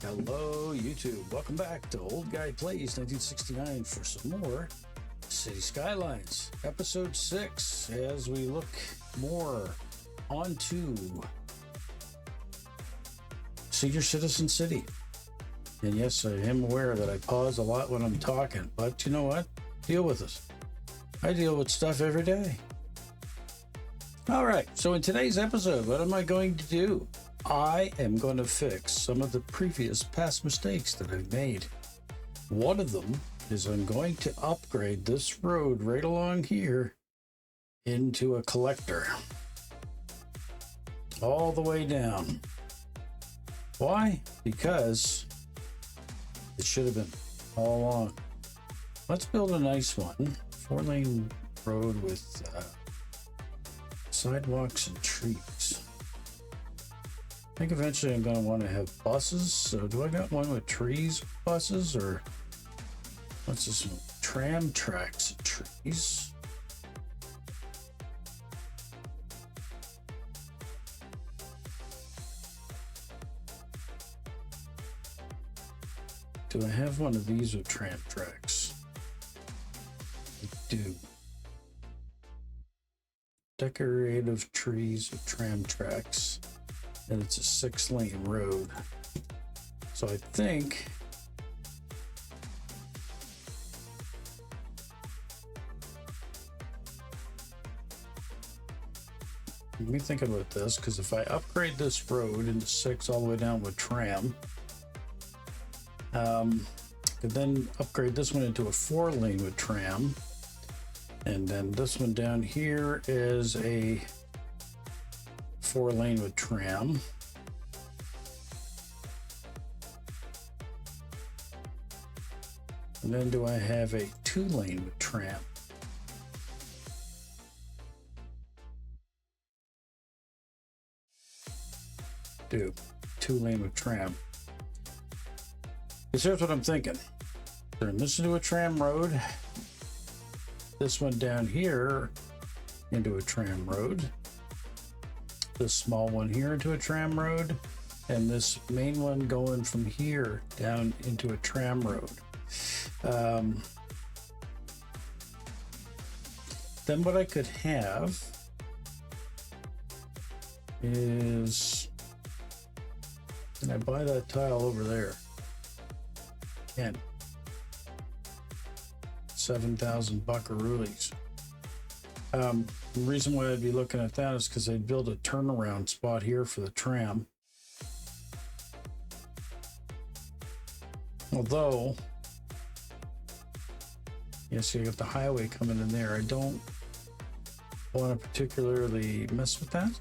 Hello, YouTube. Welcome back to Old Guy Plays 1969 for some more City Skylines, Episode 6, as we look more onto Senior Citizen City. And yes, I am aware that I pause a lot when I'm talking, but you know what? Deal with it. I deal with stuff every day. All right, so in today's episode, what am I going to do? I am going to fix some of the previous past mistakes that I've made. One of them is I'm going to upgrade this road right along here into a collector. All the way down. Why? Because it should have been all along. Let's build a nice one. 4-lane road with sidewalks and trees. I think eventually I'm going to want to have buses. So do I got one with trees, buses, or what's this one? Tram tracks and trees. Do I have one of these with tram tracks? I do. Decorative trees with tram tracks. And it's a 6-lane road. So I think let me think about this, because if I upgrade this road into 6 all the way down with tram, could then upgrade this one into a 4-lane with tram, and then this one down here is a 4-lane with tram. And then do I have a 2-lane with tram? Do 2-lane with tram. Because here's what I'm thinking. Turn this into a tram road. This one down here into a tram road. This small one here into a tram road, and this main one going from here down into a tram road. Then what I could have is, can I buy that tile over there? Can. 7,000 buckaroonies. The reason why I'd be looking at that is because I'd build a turnaround spot here for the tram. Although, yes, you got the highway coming in there. I don't want to particularly mess with that.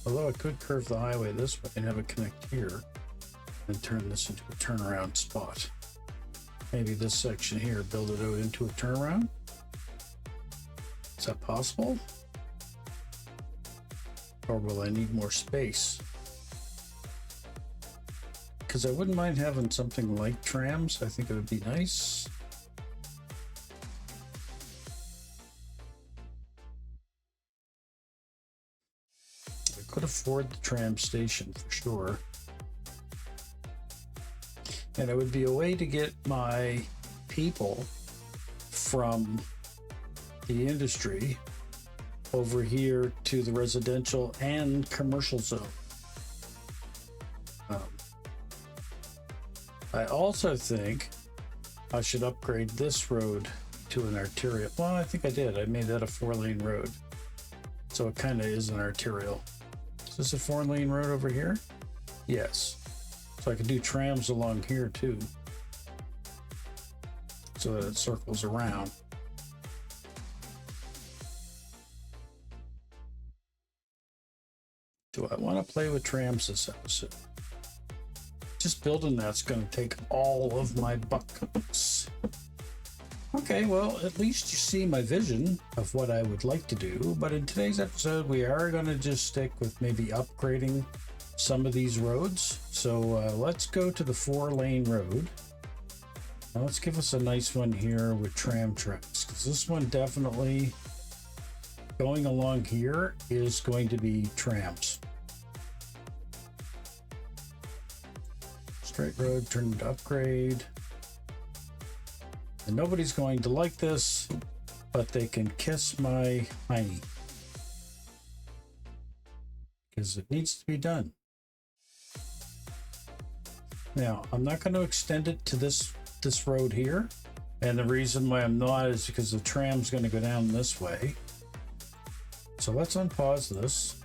Although I could curve the highway this way and have it connect here and turn this into a turnaround spot. Maybe this section here, build it out into a turnaround. Is that possible? Or will I need more space? Because I wouldn't mind having something like trams. I think it would be nice. I could afford the tram station for sure. And it would be a way to get my people from the industry over here to the residential and commercial zone. I also think I should upgrade this road to an arterial. Well, I think I did. I made that a 4-lane road. So it kind of is an arterial. Is this a 4-lane road over here? Yes. So I could do trams along here too, so that it circles around. Do I want to play with trams this episode? Just building that's going to take all of my bucks. Okay, well, at least you see my vision of what I would like to do. But in today's episode, we are going to just stick with maybe upgrading some of these roads. So let's go to the 4-lane road. Now let's give us a nice one here with tram tracks, because this one definitely going along here is going to be trams. Straight road, turn to upgrade. And nobody's going to like this, but they can kiss my hiney. Because it needs to be done. Now, I'm not going to extend it to this road here. And the reason why I'm not is because the tram's going to go down this way. So let's unpause this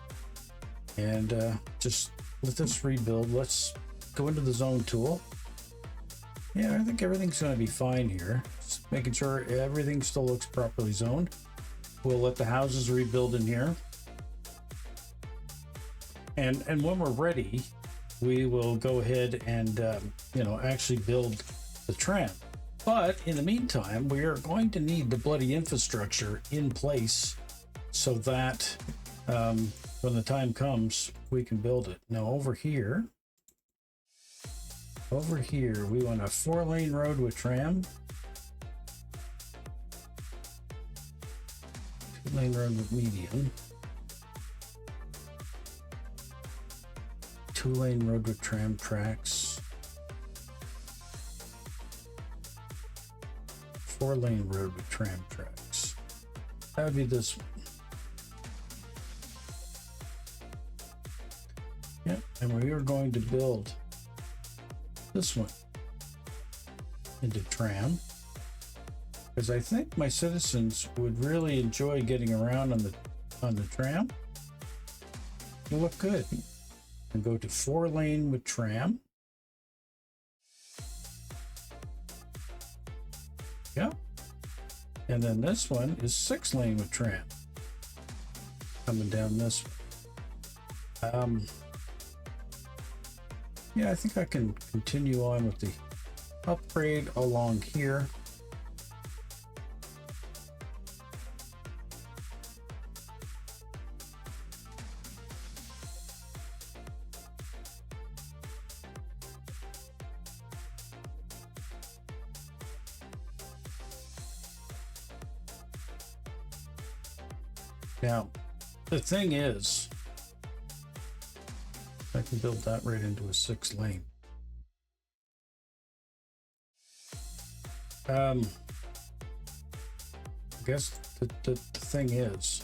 and just let this rebuild. Let's go into the zone tool. Yeah, I think everything's going to be fine here. Just making sure everything still looks properly zoned. We'll let the houses rebuild in here. And when we're ready, we will go ahead and, actually build the tram. But in the meantime, we are going to need the bloody infrastructure in place so that when the time comes, we can build it. Now over here, we want a 4-lane road with tram. 2-lane road with median. 2-lane road with tram tracks. 4-lane road with tram tracks. That would be this one. Yep, and we are going to build this one into tram, because I think my citizens would really enjoy getting around on the tram. It'll look good. And go to 4-lane with tram. Yeah. And then this one is 6-lane with tram. Coming down this one. Yeah, I think I can continue on with the upgrade along here. Now, the thing is, I can build that right into a 6-lane. I guess the thing is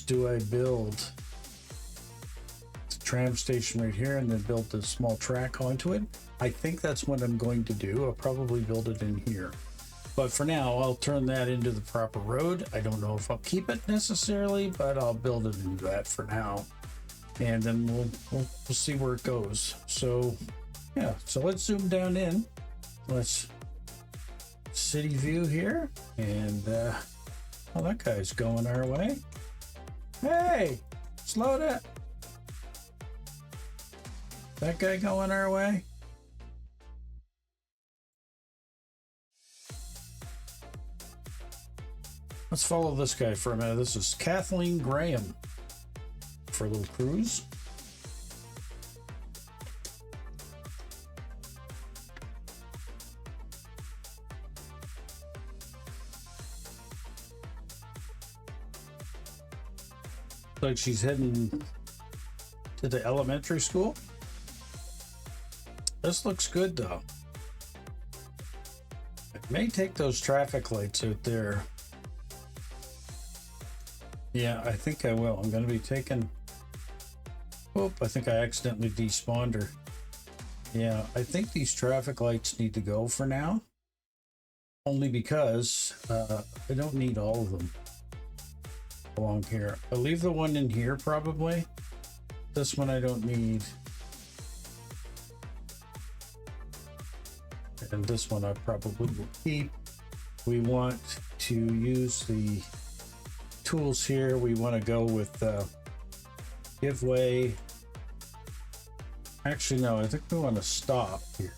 do I build the tram station right here and then build the small track onto it? I think that's what I'm going to do. I'll probably build it in here. But for now, I'll turn that into the proper road. I don't know if I'll keep it necessarily, but I'll build it into that for now. And then we'll see where it goes. So yeah, so let's zoom down in. Let's city view here. And oh, that guy's going our way. Hey, slow down. That guy going our way? Let's follow this guy for a minute. This is Kathleen Graham for a little cruise. Looks like she's heading to the elementary school. This looks good though. I may take those traffic lights out there. Yeah, I think I will. I'm going to be taking... Oh, I think I accidentally despawned her. Yeah, I think these traffic lights need to go for now. Only because I don't need all of them along here. I'll leave the one in here probably. This one I don't need. And this one I probably will keep. We want to use the tools here. We want to go with give way. Actually, no, I think we want to stop here.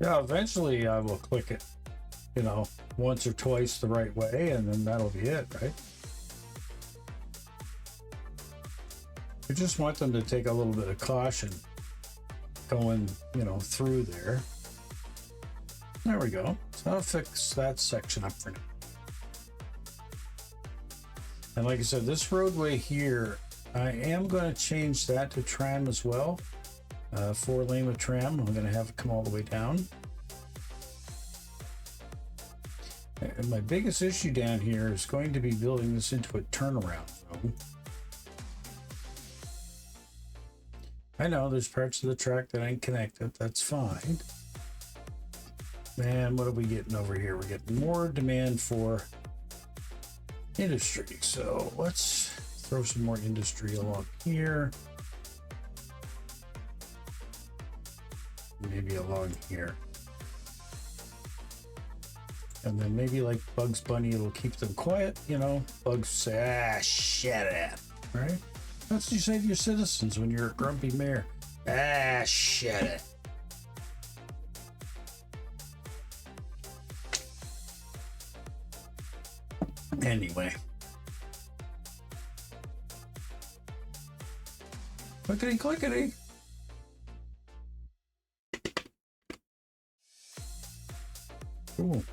Yeah, eventually I will click it, once or twice the right way, and then that'll be it, right? We just want them to take a little bit of caution going, you know, through there. There we go. So I'll fix that section up for now. And like I said, this roadway here, I am going to change that to tram as well. 4-lane with tram. I'm going to have it come all the way down. And my biggest issue down here is going to be building this into a turnaround zone. I know there's parts of the track that ain't connected. That's fine. And what are we getting over here? We're getting more demand for industry. So let's throw some more industry along here. Maybe along here. And then maybe like Bugs Bunny, it'll keep them quiet. You know, Bugs say, ah, shut up. Right? That's what you say to your citizens when you're a grumpy mayor. Ah, shut it. Anyway. Clickety clickety. Cool.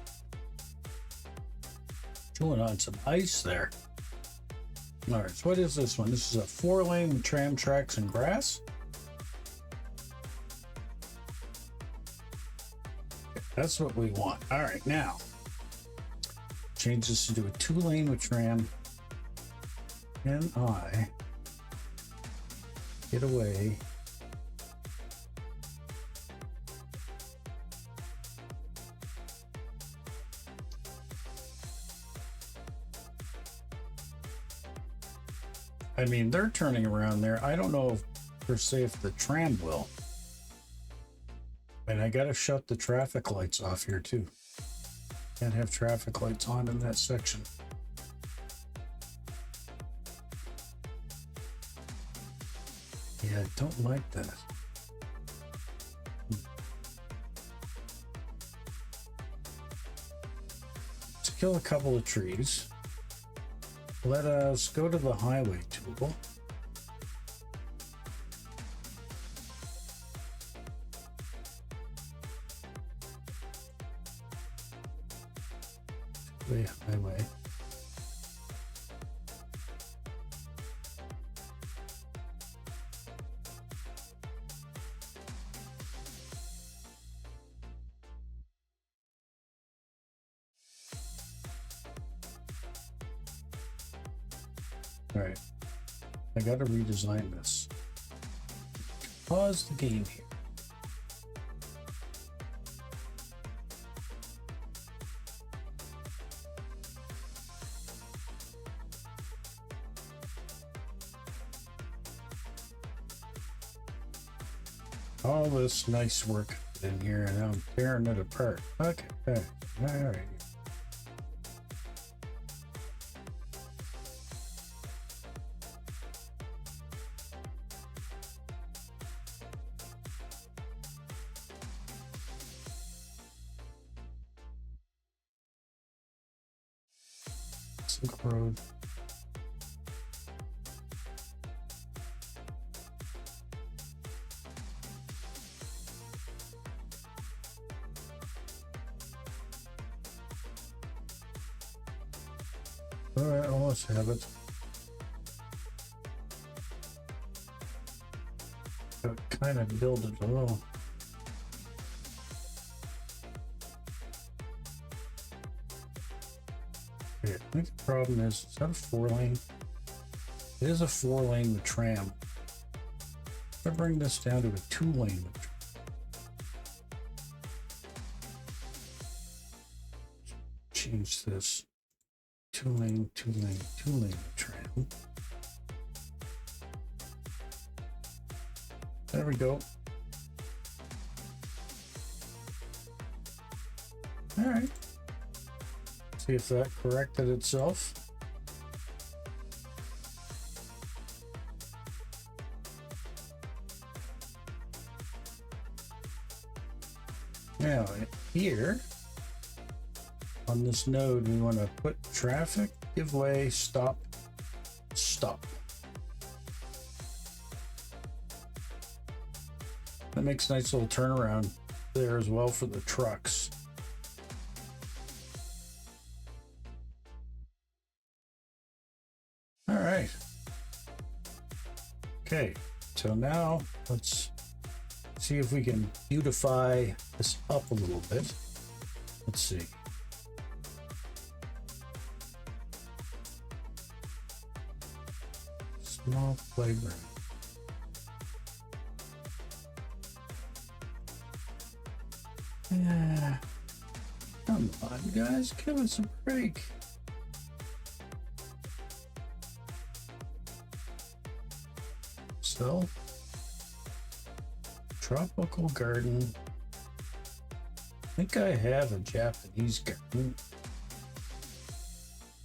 Chewing on some ice there. All right, so what is this one? This is a 4-lane with tram tracks and grass. That's what we want. All right, now change this to a 2-lane with tram. Can I get away? I mean, they're turning around there. I don't know if, per se, if the tram will. And I gotta shut the traffic lights off here too. Can't have traffic lights on in that section. Yeah, I don't like that. Let's kill a couple of trees. Let us go to the highway tool. Highway. All right, I got to redesign this. Pause the game here. All this nice work in here, and I'm tearing it apart. Okay, all right. Silk Road. All right, almost have it. Kind of build it a little. Okay, I think the problem is that a 4-lane? It is a 4-lane with tram. If I bring this down to a 2-lane with tram. Change this. 2-lane, 2-lane, 2-lane with tram. There we go. All right. See if that corrected itself. Now, here on this node, we want to put traffic, give way, stop, stop. That makes a nice little turnaround there as well for the trucks. All right. Okay, so now let's see if we can beautify this up a little bit. Let's see. Small playground. Yeah. Come on, guys, give us a break. So, tropical garden. I think I have a Japanese garden.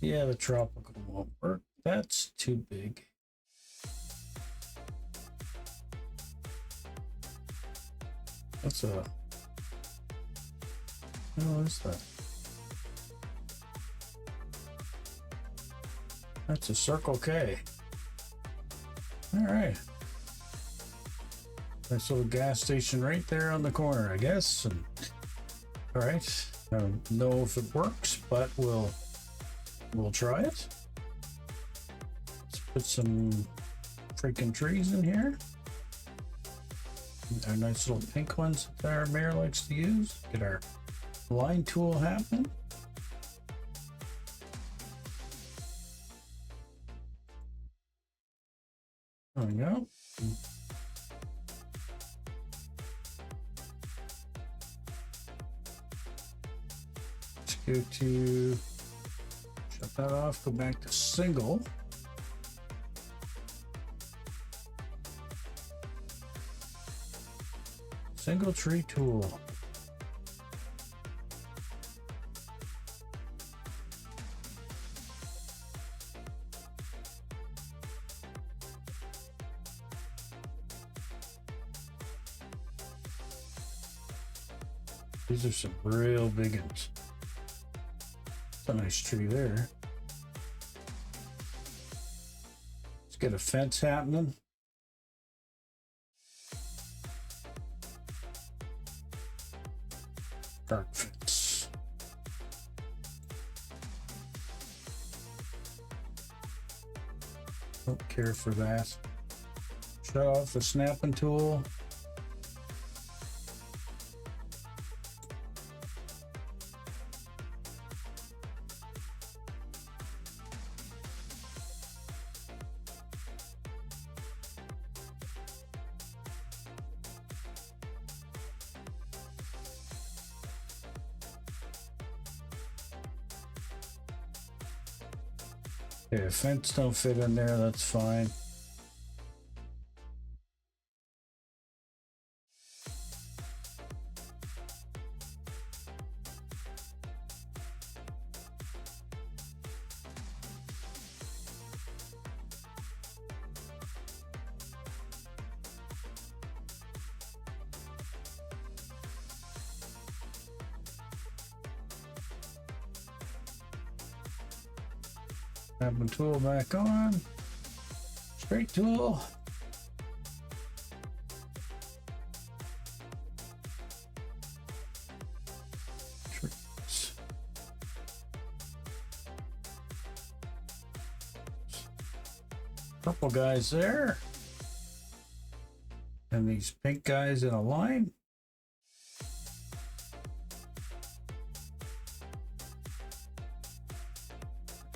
Yeah, the tropical won't work. That's too big. That's a... what is that? That's a Circle K. All right. Nice little gas station right there on the corner, I guess. And, all right. I don't know if it works, but we'll try it. Let's put some freaking trees in here. Our nice little pink ones that our mayor likes to use. Get our line tool happening. There we go. Let's go to shut that off, go back to single. Single tree tool. These are some real big ones. It's a nice tree there. Let's get a fence happening. Dark fence. Don't care for that. Shut off the snapping tool. Okay, if fence don't fit in there, that's fine. Have my tool back on. Straight tool. Trees. Purple guys there. And these pink guys in a line.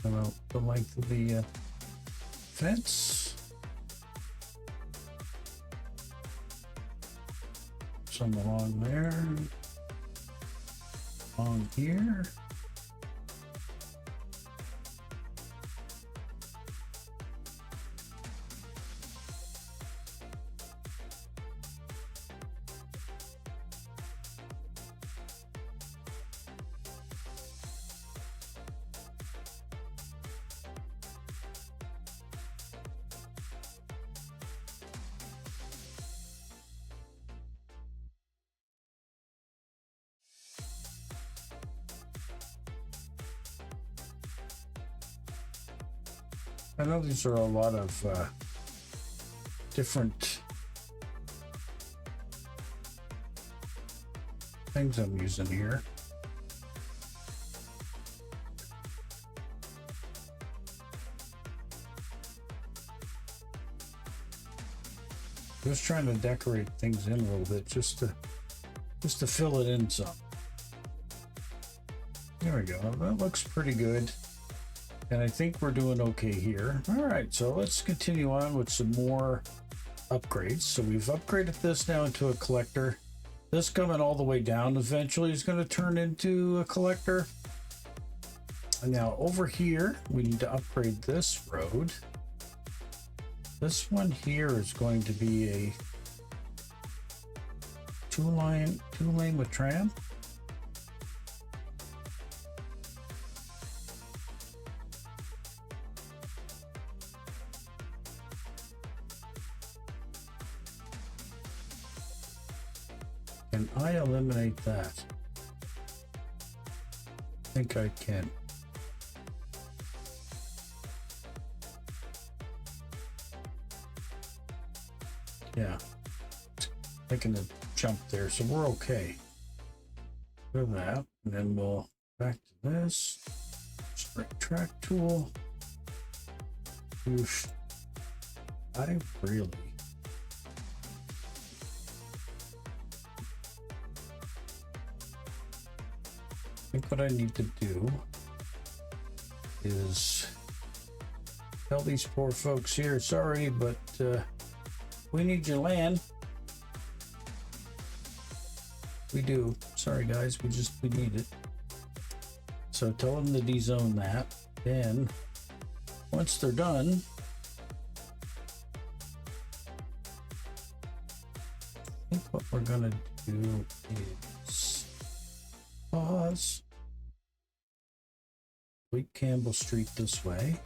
About the length of the fence. Some along there. Along here. I know these are a lot of different things I'm using here. Just trying to decorate things in a little bit, just to fill it in some. There we go. That looks pretty good. And I think we're doing okay here. All right, so let's continue on with some more upgrades. So we've upgraded this now into a collector. This coming all the way down eventually is going to turn into a collector. And now over here, we need to upgrade this road. This one here is going to be a two lane with tram. Can I eliminate that? I think I can. Yeah, taking a jump there, so we're okay with that. And then we'll back to this straight track tool. Oof. I really think what I need to do is tell these poor folks here, sorry, but we need your land. We do. Sorry guys, we need it. So tell them to dezone that. Then once they're done, I think what we're gonna do is pause. Wait Campbell Street this way.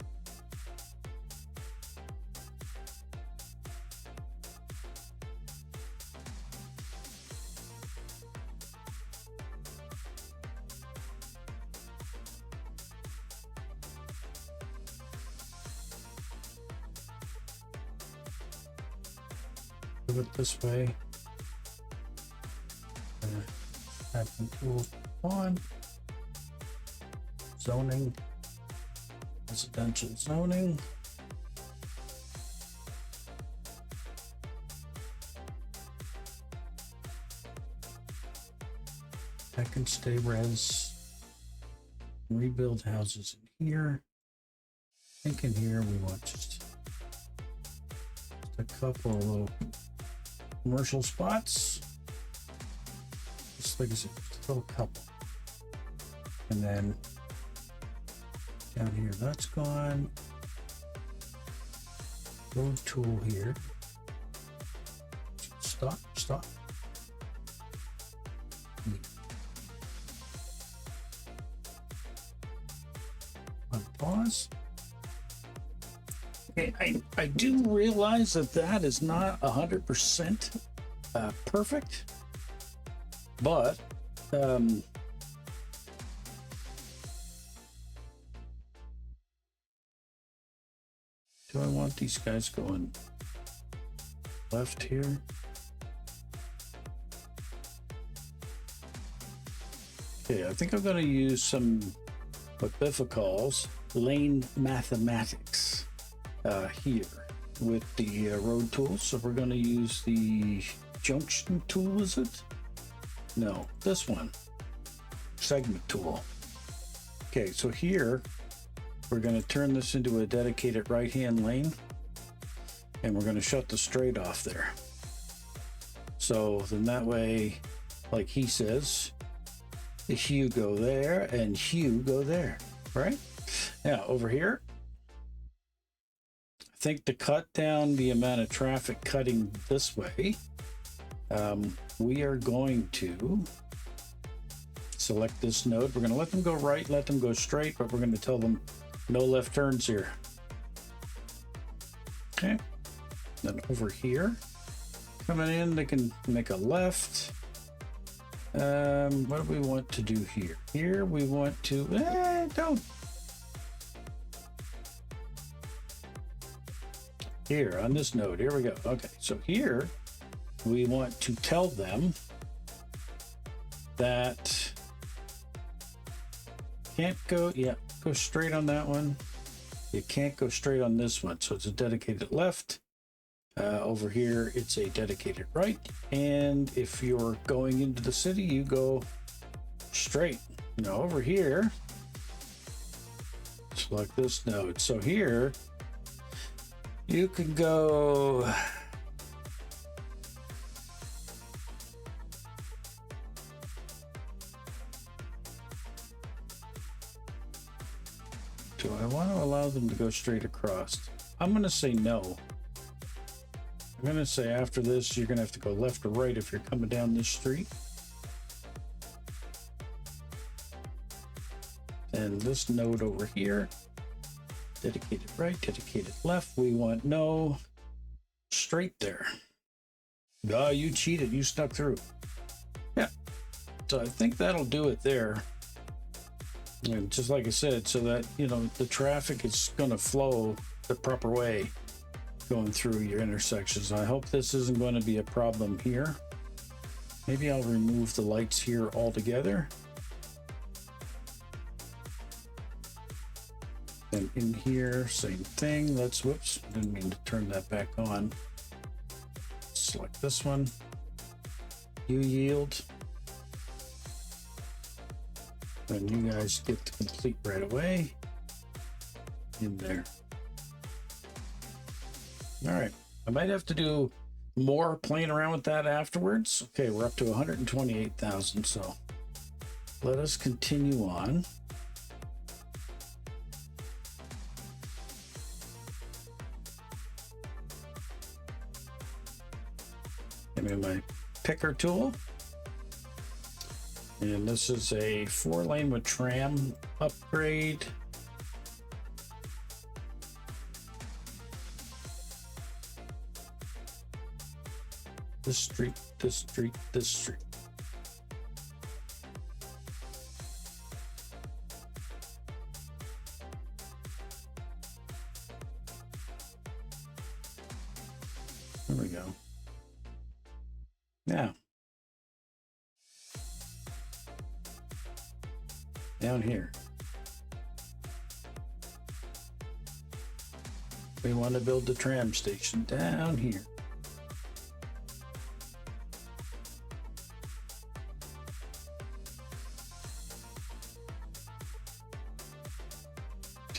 Move it this way. Admin tool on. Zoning. Residential zoning. I can stay res. Rebuild houses in here. I think in here we want just a couple of little commercial spots. Just like I said, just a little couple. And then down here, that's gone. Road tool here. Stop. Unpause. Okay, I do realize that is not 100% perfect, but do I want these guys going left here? Okay, I think I'm going to use some what Biffa calls lane mathematics here with the road tool. So we're going to use the junction tool, is it? No, this one, segment tool. Okay, so here we're going to turn this into a dedicated right-hand lane, and we're going to shut the straight off there. So then that way, like he says, Hugh go there and Hugh go there, right? Now over here, I think to cut down the amount of traffic cutting this way, we are going to select this node. We're going to let them go right, let them go straight, but we're going to tell them no left turns here. Okay. Then over here, coming in, they can make a left. What do we want to do here? Here we want to, don't. Here on this node, here we go. Okay, so here we want to tell them that. Can't go, yeah, go straight on that one. You can't go straight on this one. So it's a dedicated left. Over here, it's a dedicated right. And if you're going into the city, you go straight. Now over here, select this node. So here, you can go. Do I want to allow them to go straight across? I'm going to say no. I'm going to say after this, you're going to have to go left or right if you're coming down this street. And this node over here, dedicated right, dedicated left. We want no straight there. Oh, you cheated. You snuck through. Yeah. So I think that'll do it there. And just like I said, so that, you know, the traffic is going to flow the proper way going through your intersections. I hope this isn't going to be a problem here. Maybe I'll remove the lights here altogether. And in here, same thing. Let's, whoops, didn't mean to turn that back on. Select this one. You yield. And you guys get to complete right away in there. All right, I might have to do more playing around with that afterwards. Okay, we're up to 128,000, so let us continue on. Give me my picker tool. And this is a 4-lane with tram upgrade. This street, this street, this street. There we go. Now, down here, we want to build the tram station down here.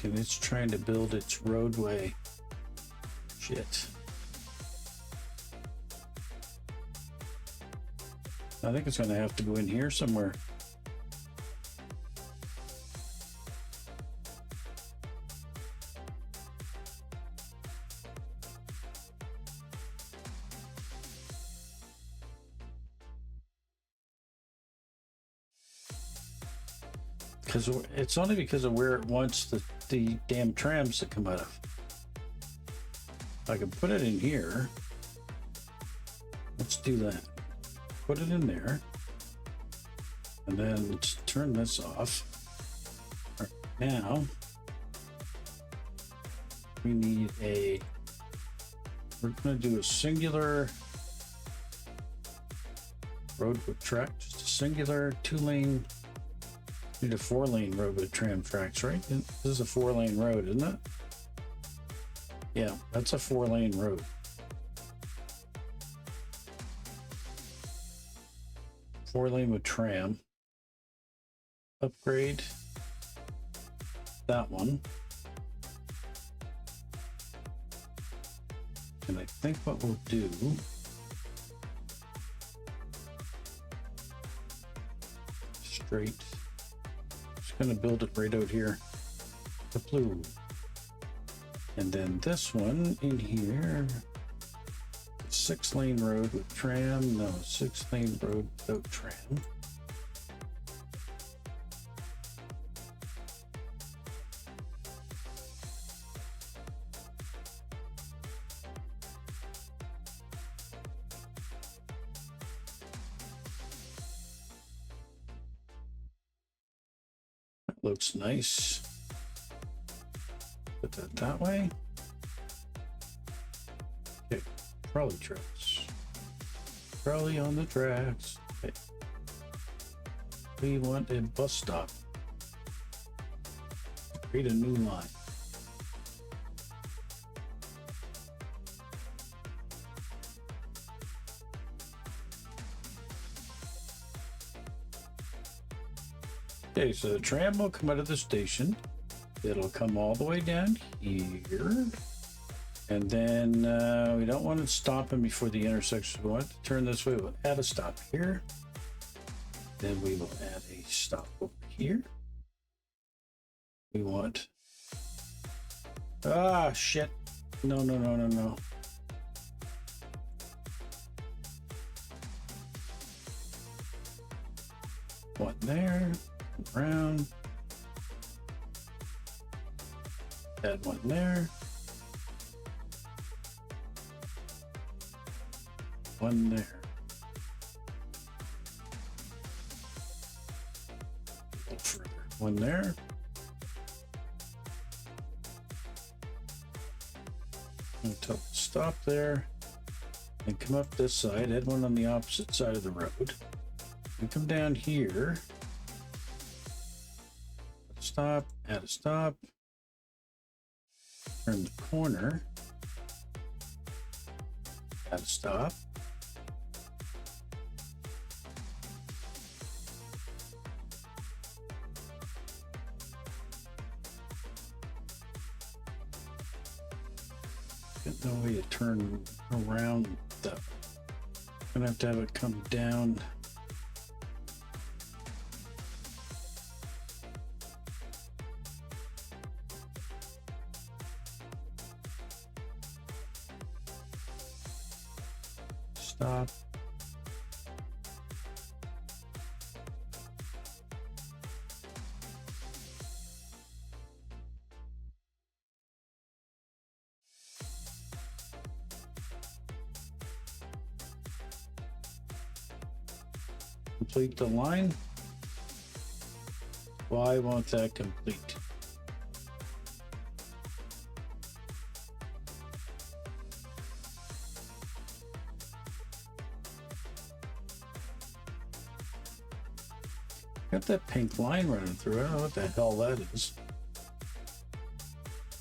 And it's trying to build its roadway. Shit. I think it's going to have to go in here somewhere. Because it's only because of where it wants the damn trams to come out of. I can put it in here. Let's do that. Put it in there. And then let's turn this off. All right, now we need we're going to do a singular road with track, just a singular 2-lane. Need a 4-lane road with tram tracks, right? This is a 4-lane road, isn't it? Yeah, that's a 4-lane road. Four-lane with tram. Upgrade that one. And I think what we'll do straight. Going to build it right out here, the blue, and then this one in here, 6-lane road with tram. No, 6-lane road without tram. Looks nice. Put that that way. Okay, trolley tracks. Trolley on the tracks. Okay. We want a bus stop. Create a new line. Okay, so the tram will come out of the station. It'll come all the way down here. And then we don't want it stopping before the intersection. We want it to turn this way. We'll add a stop here. Then we will add a stop over here. We want... Ah, shit. No. One there. Around. Add one there. One there. A little further. One there. Until stop there. And come up this side. Add one on the opposite side of the road. And come down here. Stop. Add a stop. Turn the corner. Add a stop. Get no way to turn around the. I'm gonna have it come down. Stop. Complete the line. Why won't that complete? Got that pink line running through. I don't know what the hell that is.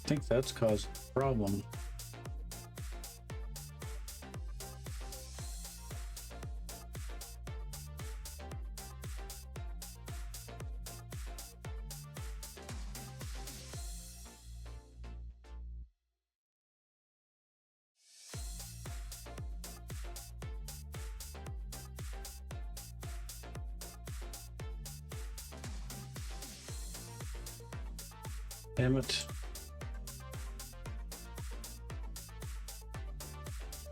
I think that's causing a problem. Damn it.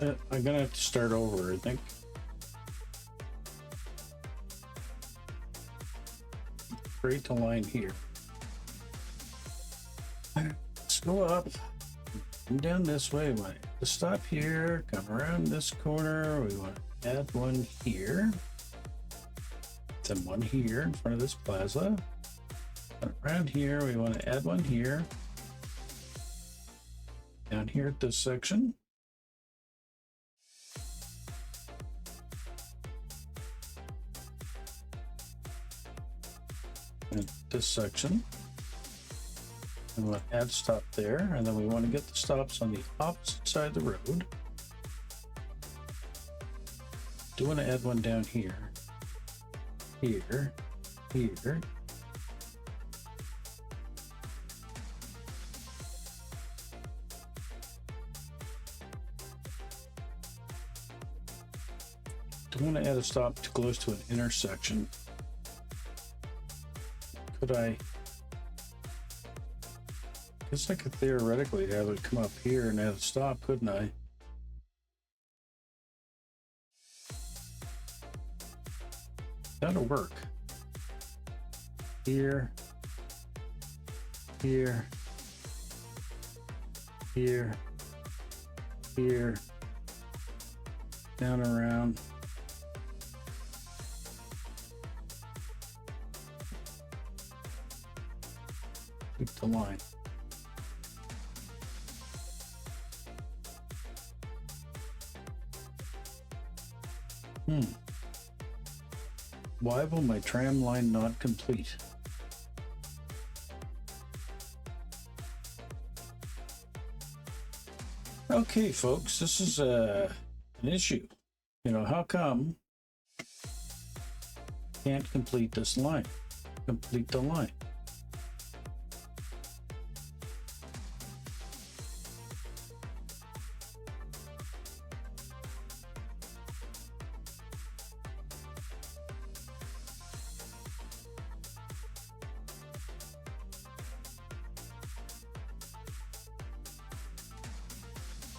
I'm gonna have to start over, I think. Create the line here. Let's go up. Come down this way. We want to stop here. Come around this corner. We want to add one here. Then one here in front of this plaza. Around here, we want to add one here. Down here at this section. And this section. And we want to add stop there. And then we want to get the stops on the opposite side of the road. Do want to add one down here. Here. Here. I want to add a stop too close to an intersection. Could I? Guess I could theoretically have it come up here and add a stop, couldn't I? That'll work. Here. Here. Here. Here. Down around. Keep the line. Why will my tram line not complete? Okay, folks, this is an issue. You know, how come can't complete this line? Complete the line.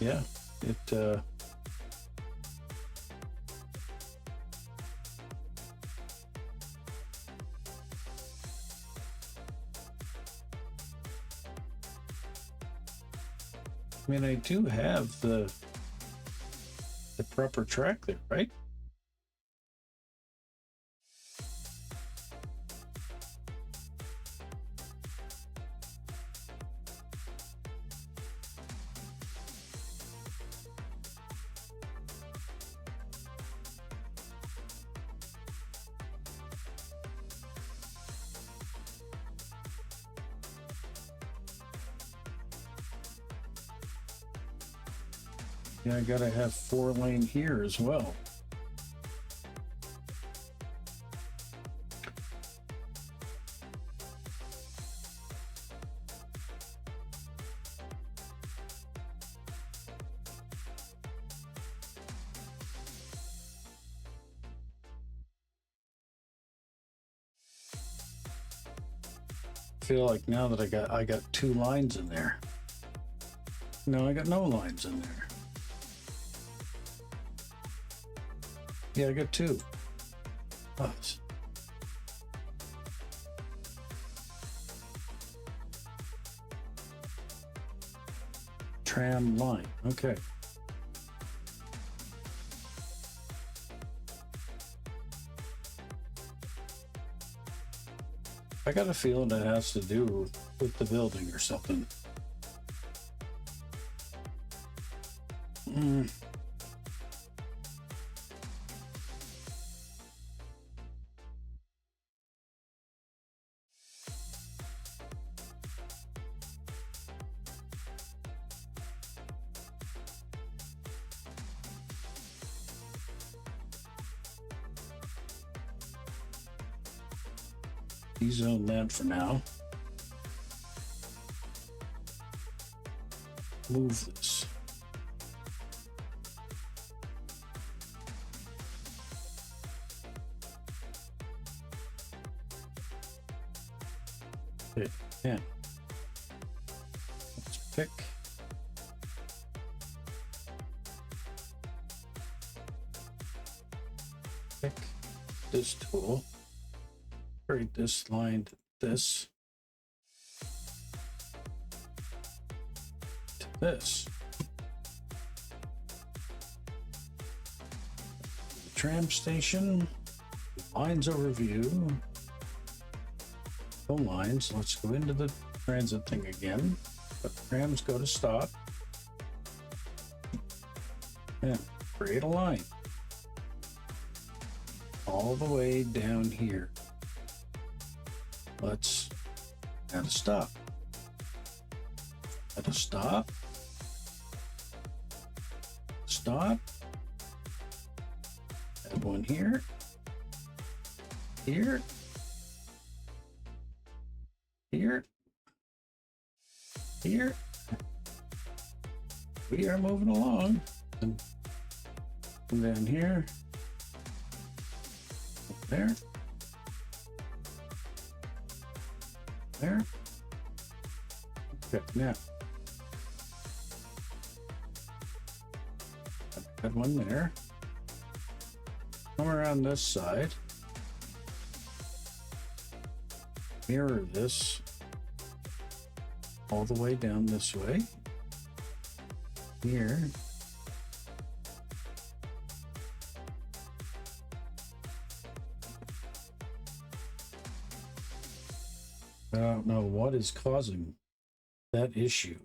Yeah, it I mean, I do have the proper track there, right? Yeah, I gotta have 4-lane here as well. I feel like now that I got 2 lines in there. No, I got no lines in there. Yeah, I got 2. Oh, tram line. Okay. I got a feeling it has to do with the building or something. Zone that for now. Move this. Okay, yeah. Let's pick. Pick this tool. Create this line to this, to this. The tram station, lines overview, no lines. Let's go into the transit thing again. But trams go to stop. And create a line all the way down here. Let's add a stop. Add a stop. Stop. Add one here. Here. Here. Here. We are moving along. And down here. Up there. There. Okay, now. Got one there. Come around this side. Mirror this all the way down this way. Here. I don't know what is causing that issue.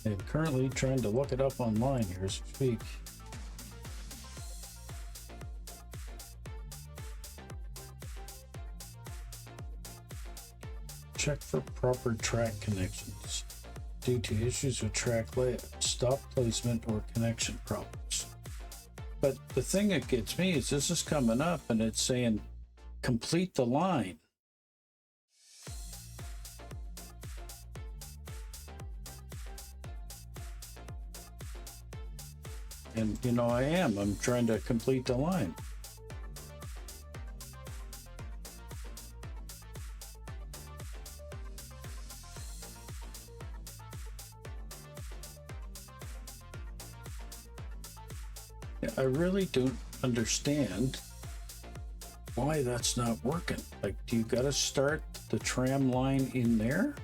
I'm currently trying to look it up online here as we speak. Check for proper track connections. Due to issues with track layout, stop placement, or connection problems. But the thing that gets me is this is coming up and it's saying complete the line. And you know, I'm trying to complete the line. I really don't understand why that's not working. Like, do you got to start the tram line in there?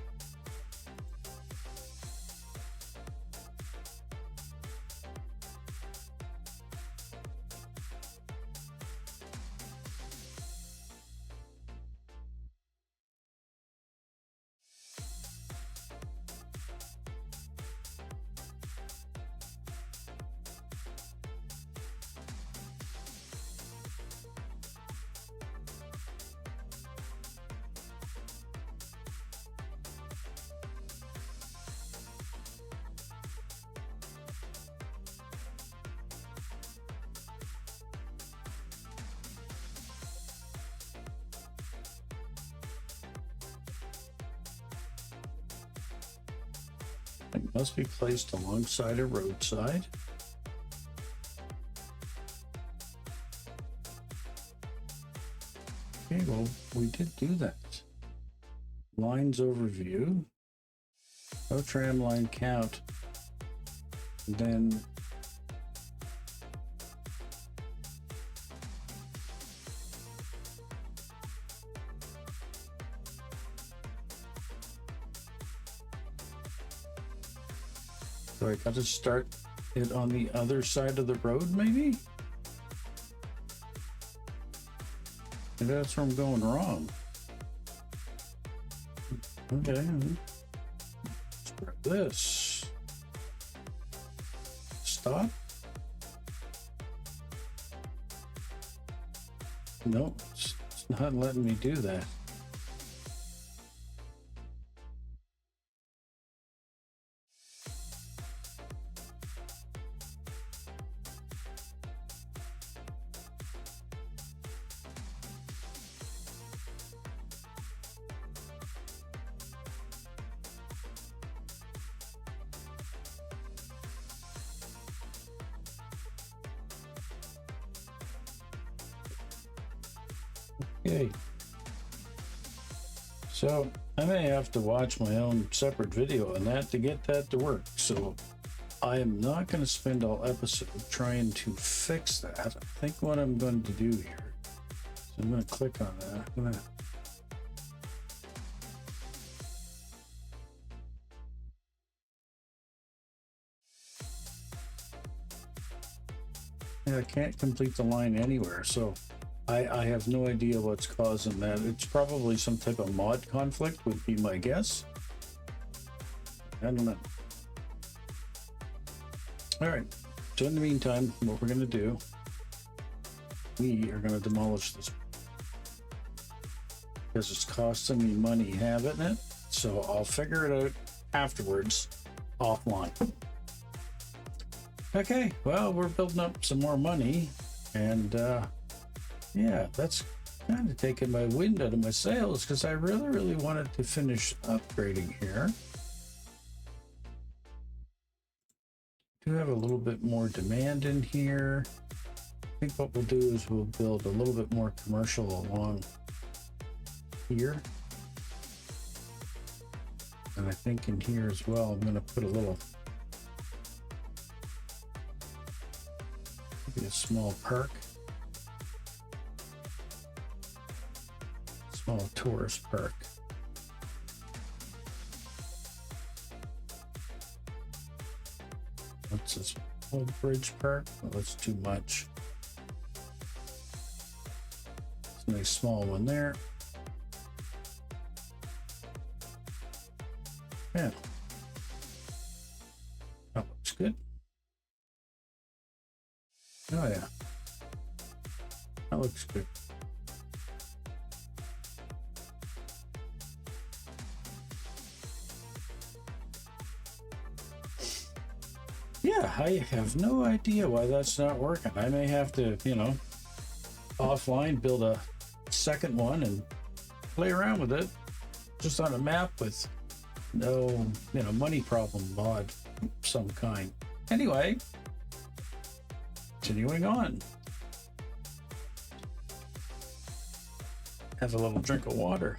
It must be placed alongside a roadside. Okay, well, we did do that. Lines overview. No tram line count. And then so I got to start it on the other side of the road, maybe? Maybe that's where I'm going wrong. Okay. Let's grab this. Stop. Nope, it's not letting me do that. Okay. So I may have to watch my own separate video on that to get that to work. So I am not going to spend all episode trying to fix that. I think what I'm going to do here, so I'm going to click on that. I'm going to I can't complete the line anywhere, so I have no idea what's causing that. It's probably some type of mod conflict would be my guess. I don't know. All right, so in the meantime, what we're gonna do, we are gonna demolish this because it's costing me money having it. So I'll figure it out afterwards offline. Okay, well, we're building up some more money, and yeah, that's kind of taking my wind out of my sails because I really wanted to finish upgrading here. Do have a little bit more demand in here. I think what we'll do is we'll build a little bit more commercial along here. And I think in here as well, I'm going to put a little, maybe a small park. Small tourist park. What's this? Old Bridge Park? Oh, that's too much. It's a nice small one there. Yeah. looks good. Yeah, I have no idea why that's not working. I may have to, offline build a second one and play around with it just on a map with no, money problem mod of some kind. Anyway, continuing on. Have a little drink of water.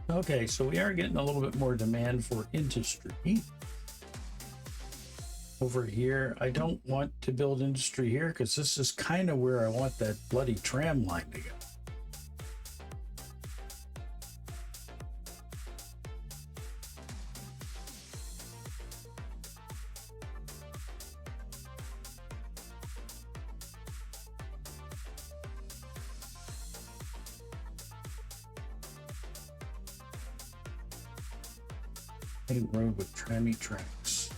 Okay, so we are getting a little bit more demand for industry. Over here, I don't want to build industry here because this is kind of where I want that bloody tram line to go. Main road with trammy tracks.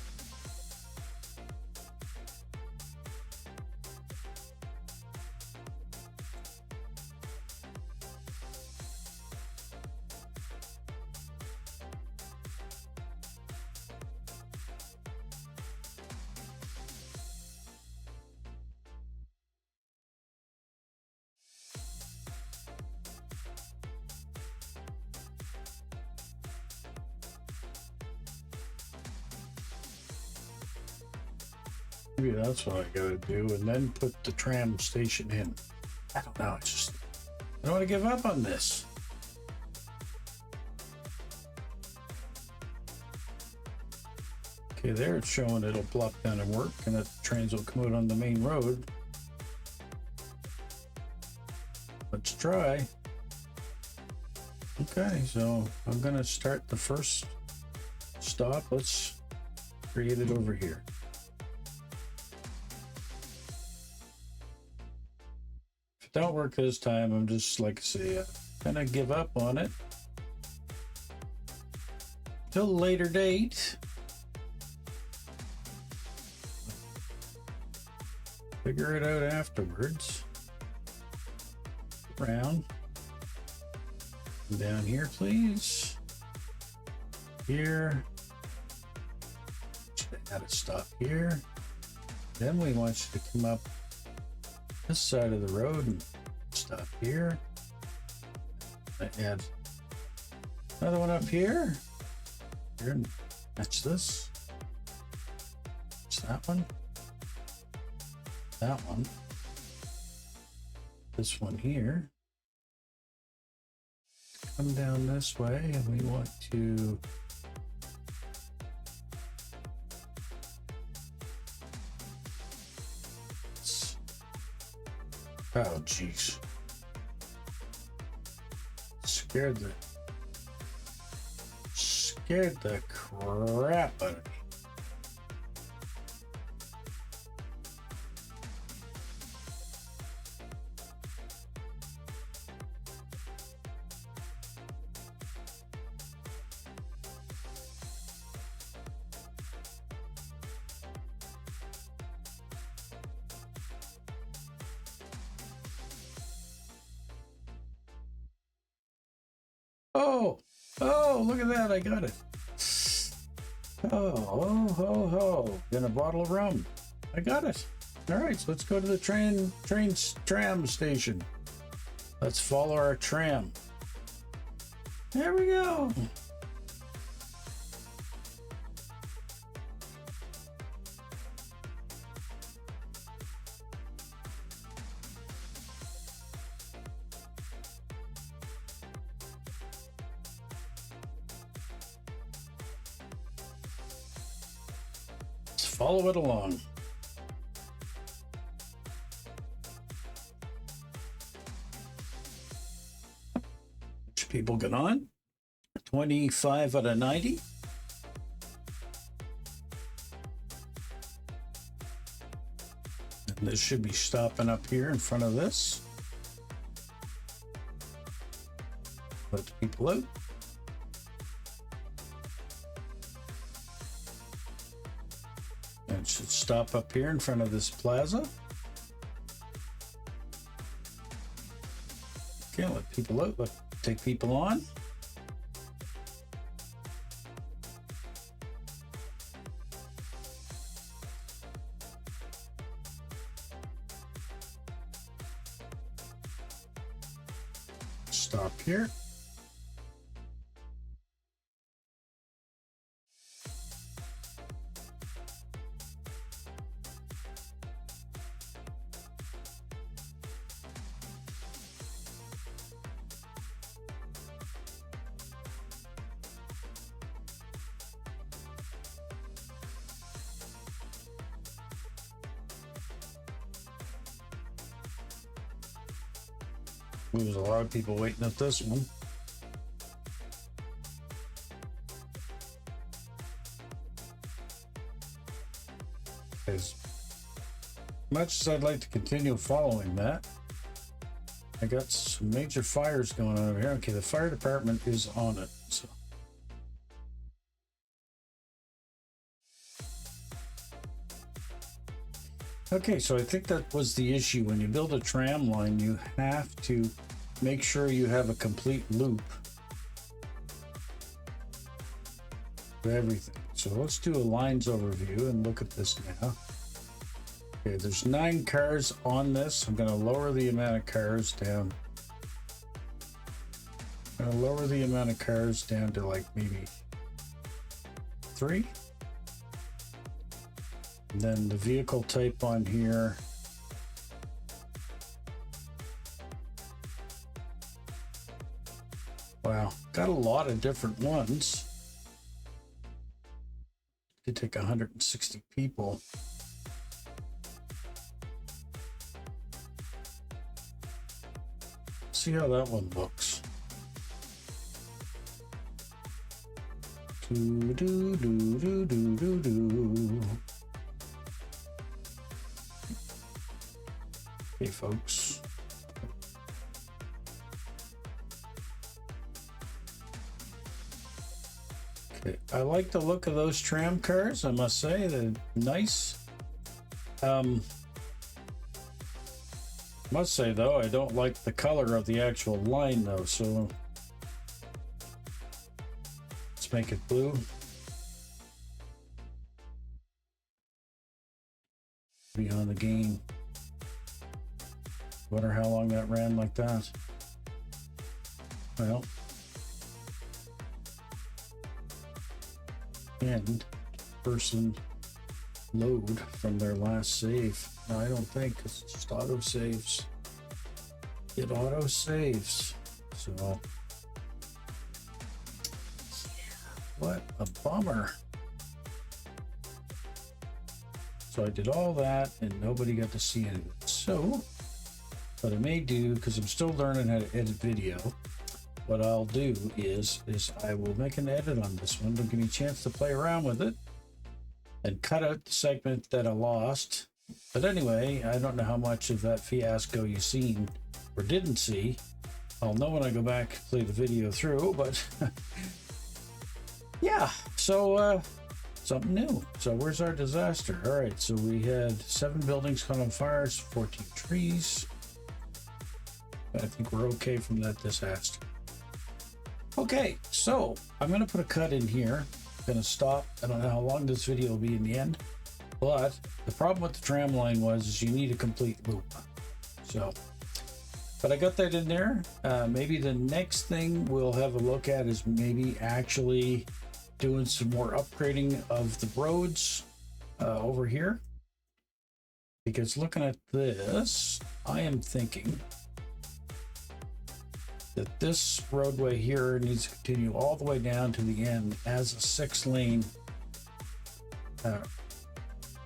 Maybe that's what I gotta do, and then put the tram station in. I don't know, I don't want to give up on this. Okay, there it's showing it'll plop down and work, and that the trains will come out on the main road. Let's try. Okay, so I'm gonna start the first stop. Let's create it over here. If it don't work this time, I'm just, like I say, gonna give up on it till a later date. Figure it out afterwards. Around. Down here, please. Here. Should add a stop here. Then we want you to come up this side of the road and stop here. I add another one up here. Here, and match this. Match that one. That one. This one here. Come down this way, and we want to oh jeez, scared the crap out of me. Oh, look at that, I got it. Oh, in a bottle of rum. I got it. All right, so let's go to the tram station. Let's follow our tram. There we go. Follow it along. Which people get on? 25 out of 90. And this should be stopping up here in front of this. Let the people out. Should stop up here in front of this plaza. Okay, let people out. Take people on. Stop here. There's a lot of people waiting at this one. As much as I'd like to continue following that, I got some major fires going on over here. Okay, the fire department is on it. So. Okay, so I think that was the issue. When you build a tram line, you have to make sure you have a complete loop of everything. So let's do a lines overview and look at this now. Okay, there's 9 cars on this. I'm going to lower the amount of cars down. I'm going to lower the amount of cars down to like maybe 3. And then the vehicle type on here. Wow, got a lot of different ones. Could take 160 people. See how that one looks. Do do do do do do do. Hey folks. Okay, I like the look of those tram cars, I must say. They're nice. Must say though, I don't like the color of the actual line though, so let's make it blue. Beyond the game. Wonder how long that ran like that. Well, and person load from their last save. No, I don't think, because it's just auto saves. It auto saves. So, what a bummer. So I did all that and nobody got to see any of it. So, what I may do, because I'm still learning how to edit video, what I'll do is I will make an edit on this one to give me a chance to play around with it and cut out the segment that I lost. But anyway, I don't know how much of that fiasco you've seen or didn't see. I'll know when I go back and play the video through, but yeah, so something new. So where's our disaster? All right, so we had 7 buildings caught on fires, 14 trees. I think we're okay from that disaster. Okay, so I'm going to put a cut in here. I'm going to stop. I don't know how long this video will be in the end, but the problem with the tram line was you need a complete loop. So, but I got that in there. Maybe the next thing we'll have a look at is maybe actually doing some more upgrading of the roads over here. Because looking at this, I am thinking that this roadway here needs to continue all the way down to the end as a 6-lane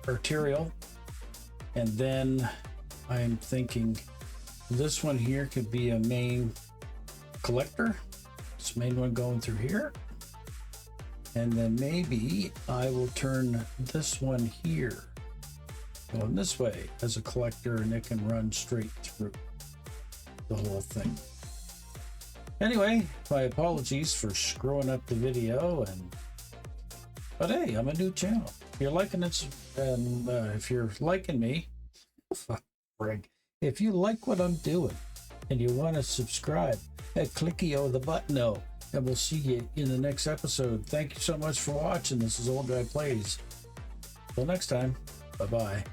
arterial. And then I am thinking this one here could be a main collector. This main one going through here. And then maybe I will turn this one here going this way as a collector, and it can run straight through the whole thing. Anyway, my apologies for screwing up the video, but hey, I'm a new channel. If you're liking it, and if you're liking me, frig, if you like what I'm doing, and you want to subscribe, clicky the button, and we'll see you in the next episode. Thank you so much for watching. This is Old Guy Plays. Till next time, bye-bye.